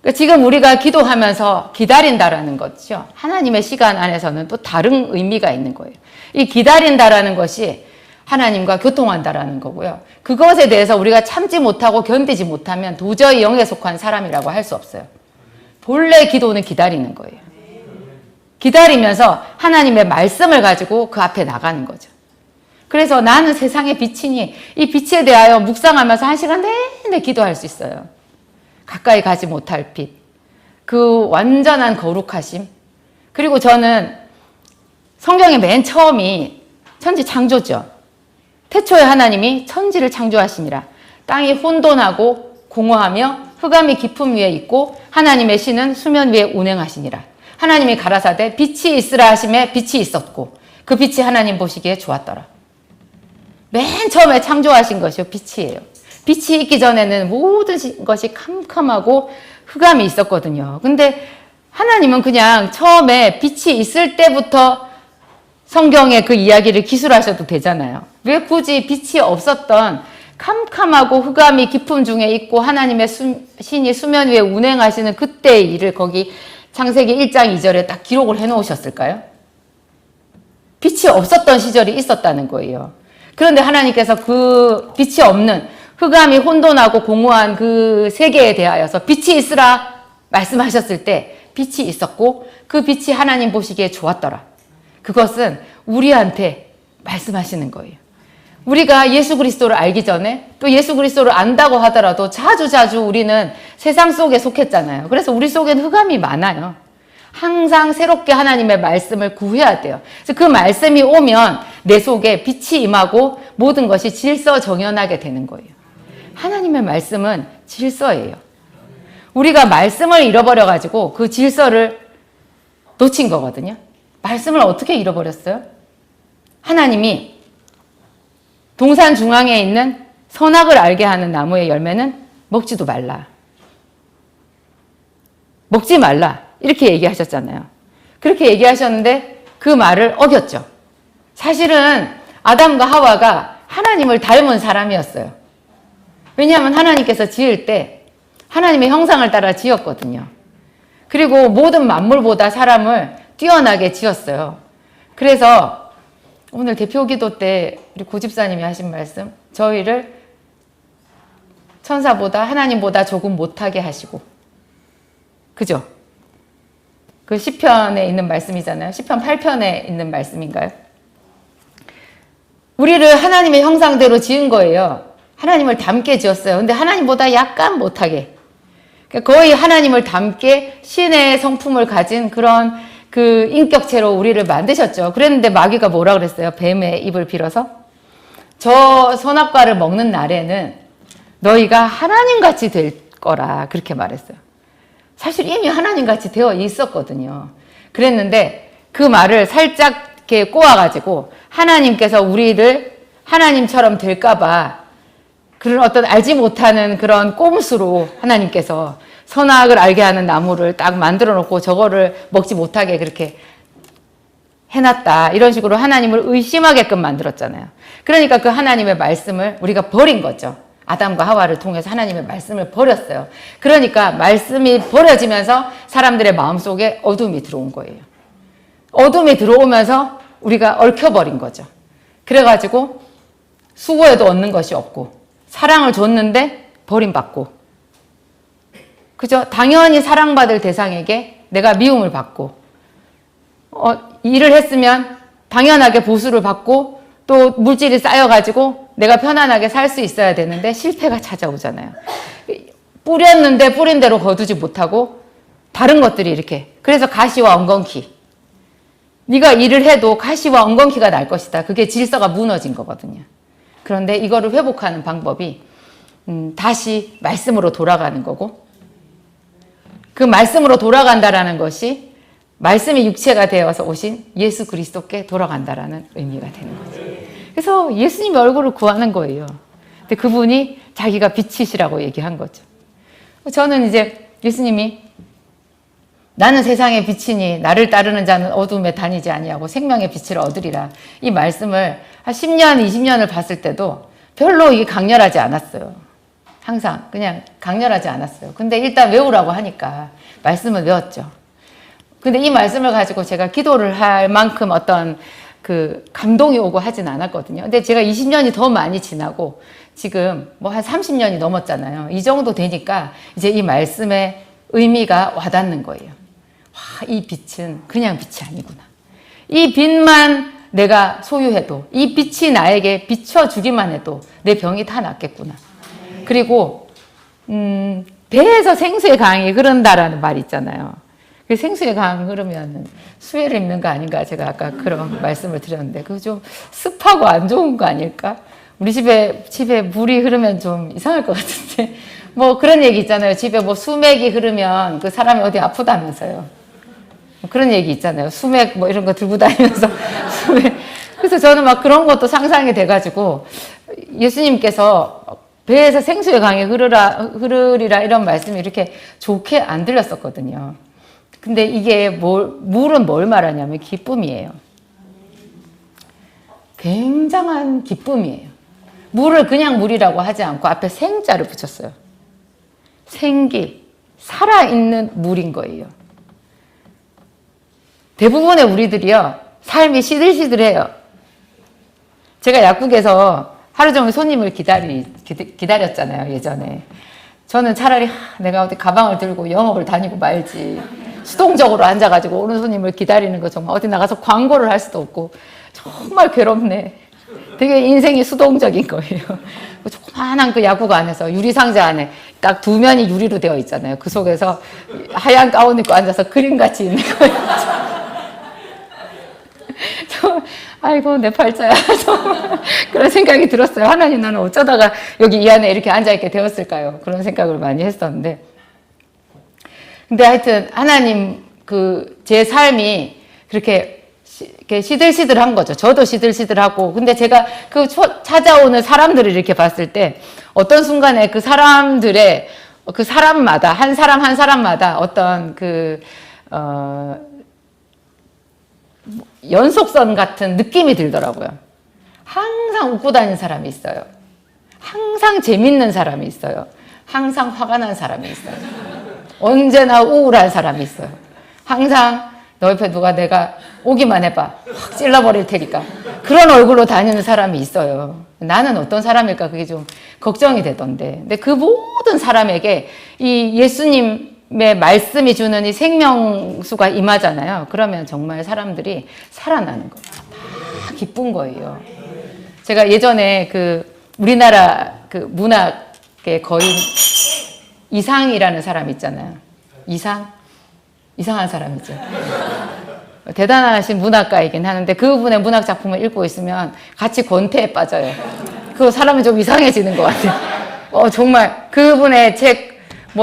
그러니까 지금 우리가 기도하면서 기다린다라는 거죠. 하나님의 시간 안에서는 또 다른 의미가 있는 거예요. 이 기다린다라는 것이 하나님과 교통한다라는 거고요. 그것에 대해서 우리가 참지 못하고 견디지 못하면 도저히 영에 속한 사람이라고 할 수 없어요. 본래 기도는 기다리는 거예요. 기다리면서 하나님의 말씀을 가지고 그 앞에 나가는 거죠. 그래서 나는 세상의 빛이니 이 빛에 대하여 묵상하면서 1시간 내내 기도할 수 있어요. 가까이 가지 못할 빛, 그 완전한 거룩하심. 그리고 저는 성경의 맨 처음이 천지 창조죠. 태초에 하나님이 천지를 창조하시니라. 땅이 혼돈하고 공허하며 흑암이 깊음 위에 있고 하나님의 신은 수면 위에 운행하시니라. 하나님이 가라사대 빛이 있으라 하심에 빛이 있었고 그 빛이 하나님 보시기에 좋았더라. 맨 처음에 창조하신 것이 빛이에요. 빛이 있기 전에는 모든 것이 캄캄하고 흑암이 있었거든요. 근데 하나님은 그냥 처음에 빛이 있을 때부터 성경의 그 이야기를 기술하셔도 되잖아요. 왜 굳이 빛이 없었던 캄캄하고 흑암이 깊음 중에 있고 하나님의 신이 수면 위에 운행하시는 그때의 일을 거기 창세기 1장 2절에 딱 기록을 해놓으셨을까요? 빛이 없었던 시절이 있었다는 거예요. 그런데 하나님께서 그 빛이 없는 흑암이 혼돈하고 공허한 그 세계에 대하여서 빛이 있으라 말씀하셨을 때 빛이 있었고 그 빛이 하나님 보시기에 좋았더라. 그것은 우리한테 말씀하시는 거예요. 우리가 예수 그리스도를 알기 전에 또 예수 그리스도를 안다고 하더라도 자주자주 우리는 세상 속에 속했잖아요. 그래서 우리 속에는 흑암이 많아요. 항상 새롭게 하나님의 말씀을 구해야 돼요. 그래서 그 말씀이 오면 내 속에 빛이 임하고 모든 것이 질서정연하게 되는 거예요. 하나님의 말씀은 질서예요. 우리가 말씀을 잃어버려가지고 그 질서를 놓친 거거든요. 말씀을 어떻게 잃어버렸어요? 하나님이 동산 중앙에 있는 선악을 알게 하는 나무의 열매는 먹지도 말라. 먹지 말라. 이렇게 얘기하셨잖아요. 그렇게 얘기하셨는데 그 말을 어겼죠. 사실은 아담과 하와가 하나님을 닮은 사람이었어요. 왜냐하면 하나님께서 지을 때 하나님의 형상을 따라 지었거든요. 그리고 모든 만물보다 사람을 뛰어나게 지었어요. 그래서 오늘 대표 기도 때 우리 고집사님이 하신 말씀, 저희를 천사보다 하나님보다 조금 못하게 하시고, 그죠? 그 시편에 있는 말씀이잖아요. 시편 8편에 있는 말씀인가요? 우리를 하나님의 형상대로 지은 거예요. 하나님을 닮게 지었어요. 근데 하나님보다 약간 못하게. 거의 하나님을 닮게 신의 성품을 가진 그런 그 인격체로 우리를 만드셨죠. 그랬는데 마귀가 뭐라 그랬어요? 뱀의 입을 빌어서 저 선악과를 먹는 날에는 너희가 하나님같이 될 거라 그렇게 말했어요. 사실 이미 하나님같이 되어 있었거든요. 그랬는데 그 말을 살짝 이렇게 꼬아가지고 하나님께서 우리를 하나님처럼 될까봐 그런 어떤 알지 못하는 그런 꼼수로 하나님께서 선악을 알게 하는 나무를 딱 만들어 놓고 저거를 먹지 못하게 그렇게 해놨다. 이런 식으로 하나님을 의심하게끔 만들었잖아요. 그러니까 그 하나님의 말씀을 우리가 버린 거죠. 아담과 하와를 통해서 하나님의 말씀을 버렸어요. 그러니까 말씀이 버려지면서 사람들의 마음속에 어둠이 들어온 거예요. 어둠이 들어오면서 우리가 얽혀버린 거죠. 그래가지고 수고해도 얻는 것이 없고 사랑을 줬는데 버림받고, 그죠? 당연히 사랑받을 대상에게 내가 미움을 받고, 일을 했으면 당연하게 보수를 받고 또 물질이 쌓여가지고 내가 편안하게 살 수 있어야 되는데 실패가 찾아오잖아요. 뿌렸는데 뿌린 대로 거두지 못하고 다른 것들이 이렇게, 그래서 가시와 엉겅퀴. 네가 일을 해도 가시와 엉겅퀴가 날 것이다. 그게 질서가 무너진 거거든요. 그런데 이거를 회복하는 방법이 다시 말씀으로 돌아가는 거고, 그 말씀으로 돌아간다라는 것이 말씀이 육체가 되어서 오신 예수 그리스도께 돌아간다라는 의미가 되는 거죠. 그래서 예수님의 얼굴을 구하는 거예요. 근데 그분이 자기가 빛이시라고 얘기한 거죠. 저는 이제 예수님이 나는 세상의 빛이니 나를 따르는 자는 어둠에 다니지 아니하고 생명의 빛을 얻으리라. 이 말씀을 한 10년, 20년을 봤을 때도 별로 이게 강렬하지 않았어요. 항상 그냥 강렬하지 않았어요. 근데 일단 외우라고 하니까 말씀을 외웠죠. 근데 이 말씀을 가지고 제가 기도를 할 만큼 어떤 그 감동이 오고 하진 않았거든요. 근데 제가 20년이 더 많이 지나고 지금 뭐 한 30년이 넘었잖아요. 이 정도 되니까 이제 이 말씀의 의미가 와닿는 거예요. 와, 이 빛은 그냥 빛이 아니구나. 이 빛만 내가 소유해도, 이 빛이 나에게 비춰주기만 해도 내 병이 다 낫겠구나. 그리고 배에서 생수의 강이 흐른다라는 말이 있잖아요. 그 생수의 강 흐르면 수해를 입는 거 아닌가, 제가 아까 그런 말씀을 드렸는데 그거 좀 습하고 안 좋은 거 아닐까? 우리 집에 물이 흐르면 좀 이상할 것 같은데 뭐 그런 얘기 있잖아요. 집에 뭐 수맥이 흐르면 그 사람이 어디 아프다면서요. 그런 얘기 있잖아요. 수맥 뭐 이런 거 들고 다니면서 수맥. 그래서 저는 막 그런 것도 상상이 돼가지고 예수님께서 배에서 생수의 강이 흐르리라 이런 말씀이 이렇게 좋게 안 들렸었거든요. 근데 이게 물은 뭘 말하냐면 기쁨이에요. 굉장한 기쁨이에요. 물을 그냥 물이라고 하지 않고 앞에 생자를 붙였어요. 생기, 살아있는 물인 거예요. 대부분의 우리들이요, 삶이 시들시들해요. 제가 약국에서 하루 종일 손님을 기다렸잖아요, 예전에. 저는 차라리 내가 어디 가방을 들고 영업을 다니고 말지. 수동적으로 앉아가지고 오는 손님을 기다리는 거 정말 어디 나가서 광고를 할 수도 없고 정말 괴롭네. 되게 인생이 수동적인 거예요. 조그만한 그 약국 안에서 유리상자 안에 딱 두 면이 유리로 되어 있잖아요. 그 속에서 하얀 가운 입고 앉아서 그림같이 있는 거예요. 아이고 내 팔자야. 그런 생각이 들었어요. 하나님, 나는 어쩌다가 여기 이 안에 이렇게 앉아있게 되었을까요? 그런 생각을 많이 했었는데, 근데 하여튼 하나님 제 삶이 그렇게 이렇게 시들시들한 거죠. 저도 시들시들하고. 근데 제가 그 찾아오는 사람들을 이렇게 봤을 때 어떤 순간에 그 사람들의 그 사람마다 한 사람 한 사람마다 어떤 연속선 같은 느낌이 들더라고요. 항상 웃고 다니는 사람이 있어요. 항상 재밌는 사람이 있어요. 항상 화가 난 사람이 있어요. 언제나 우울한 사람이 있어요. 항상 너 옆에 누가 내가 오기만 해봐. 확 찔러버릴 테니까. 그런 얼굴로 다니는 사람이 있어요. 나는 어떤 사람일까 그게 좀 걱정이 되던데. 근데 그 모든 사람에게 이 예수님의 말씀이 주는 이 생명수가 임하잖아요. 그러면 정말 사람들이 살아나는 거예요. 다 기쁜 거예요. 제가 예전에 우리나라 문학의 거인 이상이라는 사람 있잖아요. 이상한 사람이죠. 대단하신 문학가이긴 하는데 그분의 문학 작품을 읽고 있으면 같이 권태에 빠져요. 그 사람이 좀 이상해지는 것 같아요. 정말 그분의 책,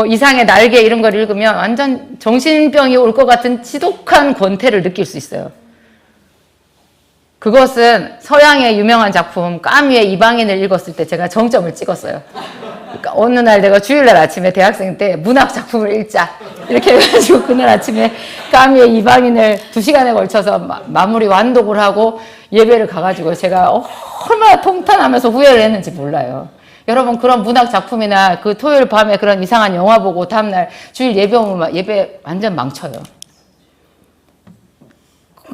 이상의 날개 이런 걸 읽으면 완전 정신병이 올 것 같은 지독한 권태를 느낄 수 있어요. 그것은 서양의 유명한 작품 까뮤의 이방인을 읽었을 때 제가 정점을 찍었어요. 그러니까 어느 날 내가 주일날 아침에 대학생 때 문학 작품을 읽자 이렇게 해가지고 그날 아침에 까뮤의 이방인을 2시간에 걸쳐서 마무리 완독을 하고 예배를 가가지고 제가 얼마나 통탄하면서 후회를 했는지 몰라요. 여러분 그런 문학 작품이나 그 토요일 밤에 그런 이상한 영화 보고 다음날 주일 예배 오면 예배 완전 망쳐요.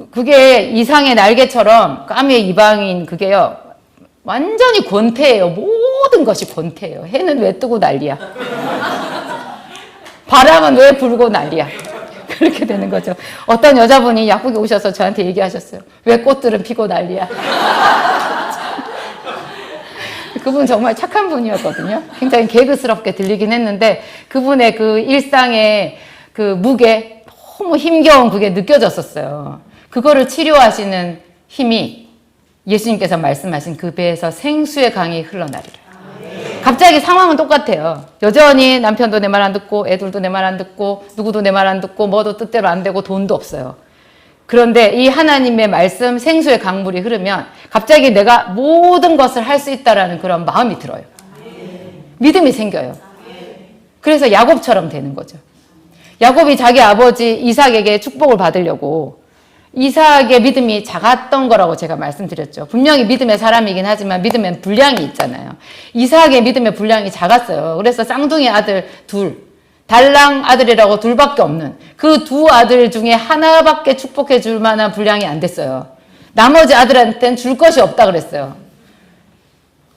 그게 이상의 날개처럼 까미의 이방인 그게요 완전히 권태예요. 모든 것이 권태예요. 해는 왜 뜨고 난리야. 바람은 왜 불고 난리야. 그렇게 되는 거죠. 어떤 여자분이 약국에 오셔서 저한테 얘기하셨어요. 왜 꽃들은 피고 난리야. 그분 정말 착한 분이었거든요. 굉장히 개그스럽게 들리긴 했는데 그분의 그 일상의 그 무게 너무 힘겨운 그게 느껴졌었어요. 그거를 치료하시는 힘이 예수님께서 말씀하신 그 배에서 생수의 강이 흘러나리라. 갑자기 상황은 똑같아요. 여전히 남편도 내 말 안 듣고 애들도 내 말 안 듣고 누구도 내 말 안 듣고 뭐도 뜻대로 안 되고 돈도 없어요. 그런데 이 하나님의 말씀 생수의 강물이 흐르면 갑자기 내가 모든 것을 할 수 있다라는 그런 마음이 들어요. 믿음이 생겨요. 그래서 야곱처럼 되는 거죠. 야곱이 자기 아버지 이삭에게 축복을 받으려고 이삭의 믿음이 작았던 거라고 제가 말씀드렸죠. 분명히 믿음의 사람이긴 하지만 믿음엔 분량이 있잖아요. 이삭의 믿음의 분량이 작았어요. 그래서 쌍둥이 아들 달랑 아들이라고 둘밖에 없는 그 두 아들 중에 하나밖에 축복해 줄 만한 분량이 안 됐어요. 나머지 아들한테는 줄 것이 없다 그랬어요.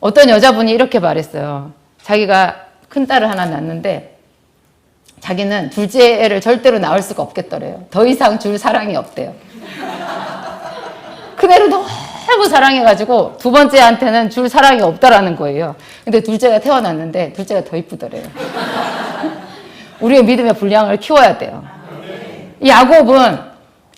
어떤 여자분이 이렇게 말했어요. 자기가 큰 딸을 하나 낳는데 자기는 둘째 애를 절대로 낳을 수가 없겠더래요. 더 이상 줄 사랑이 없대요. 큰애를 너무 사랑해가지고 두 번째한테는 줄 사랑이 없다라는 거예요. 근데 둘째가 태어났는데 둘째가 더 이쁘더래요. 우리의 믿음의 분량을 키워야 돼요. 이 야곱은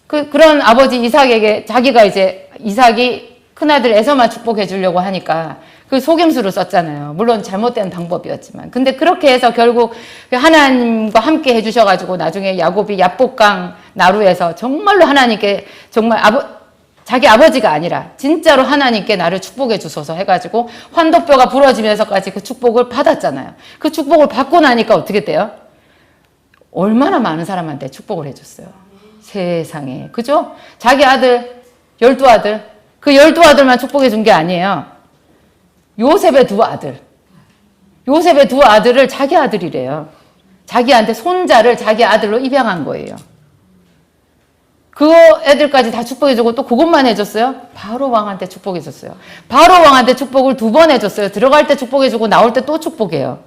그런 아버지 이삭에게 자기가 이제 이삭이 큰아들 에서만 축복해 주려고 하니까 그 속임수를 썼잖아요. 물론 잘못된 방법이었지만. 근데 그렇게 해서 결국 하나님과 함께 해주셔가지고 나중에 야곱이 야복강 나루에서 정말로 하나님께 정말 자기 아버지가 아니라 진짜로 하나님께 나를 축복해 주소서 해가지고 환도뼈가 부러지면서까지 그 축복을 받았잖아요. 그 축복을 받고 나니까 어떻게 돼요? 얼마나 많은 사람한테 축복을 해줬어요. 세상에. 그죠? 자기 아들, 12아들. 그 12아들만 축복해 준 게 아니에요. 요셉의 두 아들을 자기 아들이래요. 자기한테 손자를 자기 아들로 입양한 거예요. 그 애들까지 다 축복해주고 또 그것만 해줬어요? 바로 왕한테 축복해줬어요. 바로 왕한테 축복을 2번 해줬어요. 들어갈 때 축복해주고 나올 때 또 축복해요.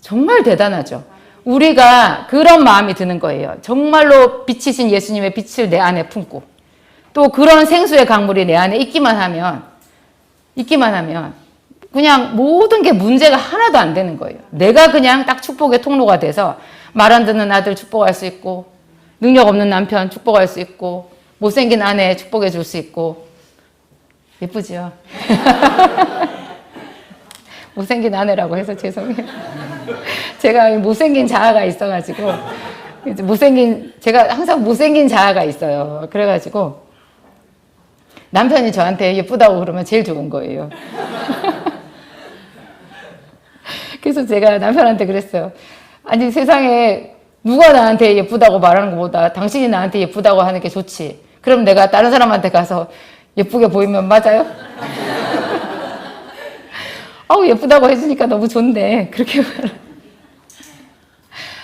정말 대단하죠. 우리가 그런 마음이 드는 거예요. 정말로 빛이신 예수님의 빛을 내 안에 품고 또 그런 생수의 강물이 내 안에 있기만 하면 그냥 모든 게 문제가 하나도 안 되는 거예요. 내가 그냥 딱 축복의 통로가 돼서 말 안 듣는 아들 축복할 수 있고 능력 없는 남편 축복할 수 있고 못생긴 아내 축복해 줄 수 있고 예쁘죠? 못생긴 아내라고 해서 죄송해요. 제가 못생긴 자아가 있어가지고 제가 항상 못생긴 자아가 있어요. 그래가지고 남편이 저한테 예쁘다고 그러면 제일 좋은 거예요. 그래서 제가 남편한테 그랬어요. 아니, 세상에 누가 나한테 예쁘다고 말하는 것보다 당신이 나한테 예쁘다고 하는 게 좋지. 그럼 내가 다른 사람한테 가서 예쁘게 보이면 맞아요? 아우, 예쁘다고 해주니까 너무 좋네. 그렇게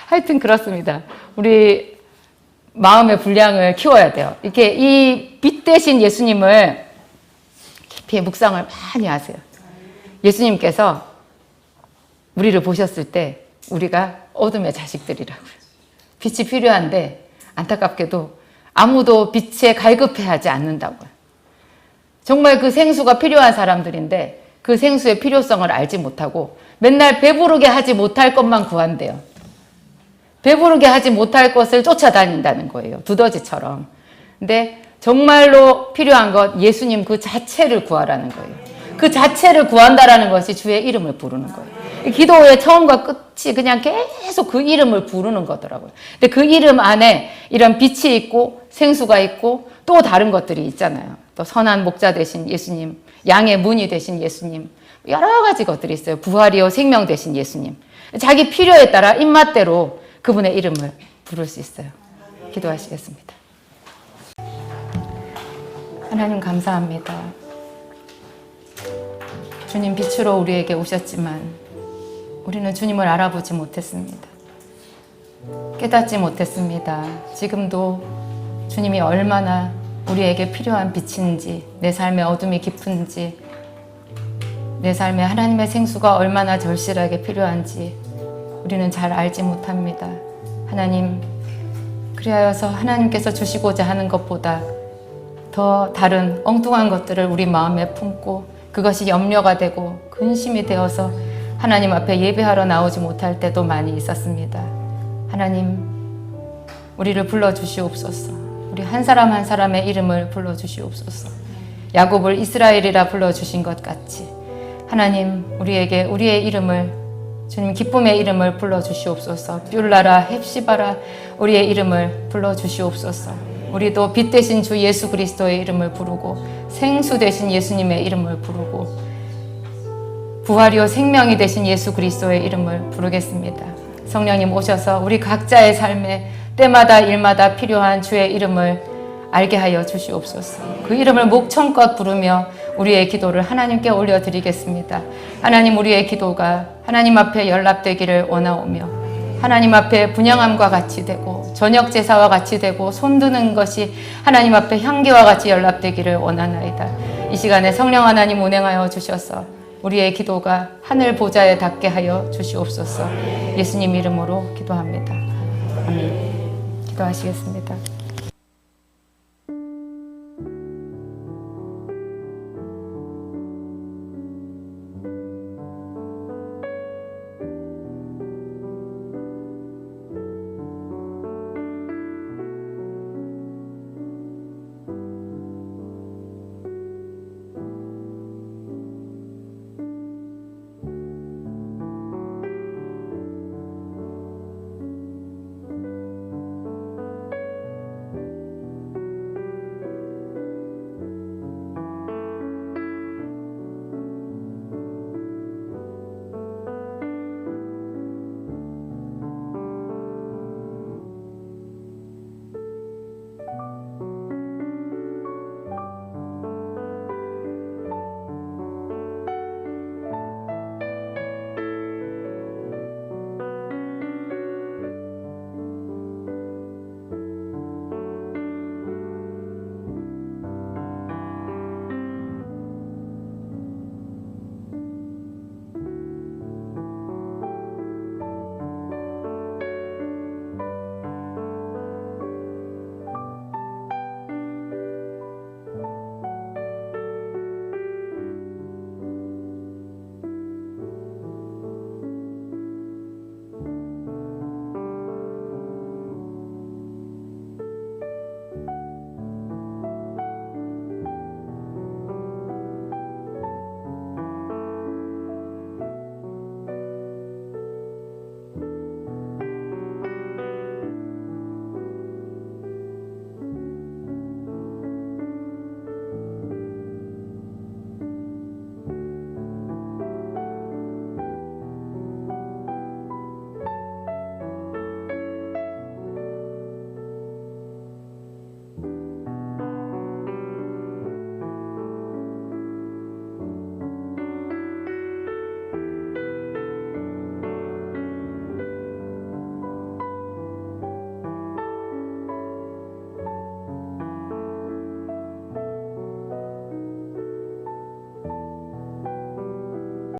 하여튼 그렇습니다. 우리 마음의 분량을 키워야 돼요. 이렇게 이 빛 대신 예수님을 깊이 묵상을 많이 하세요. 예수님께서 우리를 보셨을 때 우리가 어둠의 자식들이라고요. 빛이 필요한데 안타깝게도 아무도 빛에 갈급해하지 않는다고요. 정말 그 생수가 필요한 사람들인데 그 생수의 필요성을 알지 못하고 맨날 배부르게 하지 못할 것만 구한대요. 배부르게 하지 못할 것을 쫓아다닌다는 거예요. 두더지처럼. 근데 정말로 필요한 것 예수님 그 자체를 구하라는 거예요. 그 자체를 구한다라는 것이 주의 이름을 부르는 거예요. 기도의 처음과 끝이 그냥 계속 그 이름을 부르는 거더라고요. 근데 그 이름 안에 이런 빛이 있고 생수가 있고 또 다른 것들이 있잖아요. 또 선한 목자 되신 예수님, 양의 문이 되신 예수님, 여러 가지 것들이 있어요. 부활이요 생명 되신 예수님. 자기 필요에 따라 입맛대로 그분의 이름을 부를 수 있어요. 기도하시겠습니다. 하나님 감사합니다. 주님 빛으로 우리에게 오셨지만 우리는 주님을 알아보지 못했습니다. 깨닫지 못했습니다. 지금도 주님이 얼마나 우리에게 필요한 빛인지, 내 삶의 어둠이 깊은지, 내 삶에 하나님의 생수가 얼마나 절실하게 필요한지 우리는 잘 알지 못합니다. 하나님, 그리하여서 하나님께서 주시고자 하는 것보다 더 다른 엉뚱한 것들을 우리 마음에 품고 그것이 염려가 되고 근심이 되어서 하나님 앞에 예배하러 나오지 못할 때도 많이 있었습니다. 하나님, 우리를 불러주시옵소서. 우리 한 사람 한 사람의 이름을 불러주시옵소서. 야곱을 이스라엘이라 불러주신 것 같이 하나님, 우리에게 우리의 이름을, 주님 기쁨의 이름을 불러주시옵소서. 뷸라라 헵시바라 우리의 이름을 불러주시옵소서. 우리도 빛 대신 주 예수 그리스도의 이름을 부르고 생수 대신 예수님의 이름을 부르고 부활이요 생명이 되신 예수 그리스도의 이름을 부르겠습니다. 성령님 오셔서 우리 각자의 삶에 때마다 일마다 필요한 주의 이름을 알게 하여 주시옵소서. 그 이름을 목청껏 부르며 우리의 기도를 하나님께 올려드리겠습니다. 하나님, 우리의 기도가 하나님 앞에 연락되기를 원하오며 하나님 앞에 분향함과 같이 되고 저녁 제사와 같이 되고 손드는 것이 하나님 앞에 향기와 같이 연락되기를 원하나이다. 이 시간에 성령 하나님 운행하여 주셔서 우리의 기도가 하늘 보좌에 닿게 하여 주시옵소서. 예수님 이름으로 기도합니다. 아멘. 기도하시겠습니다.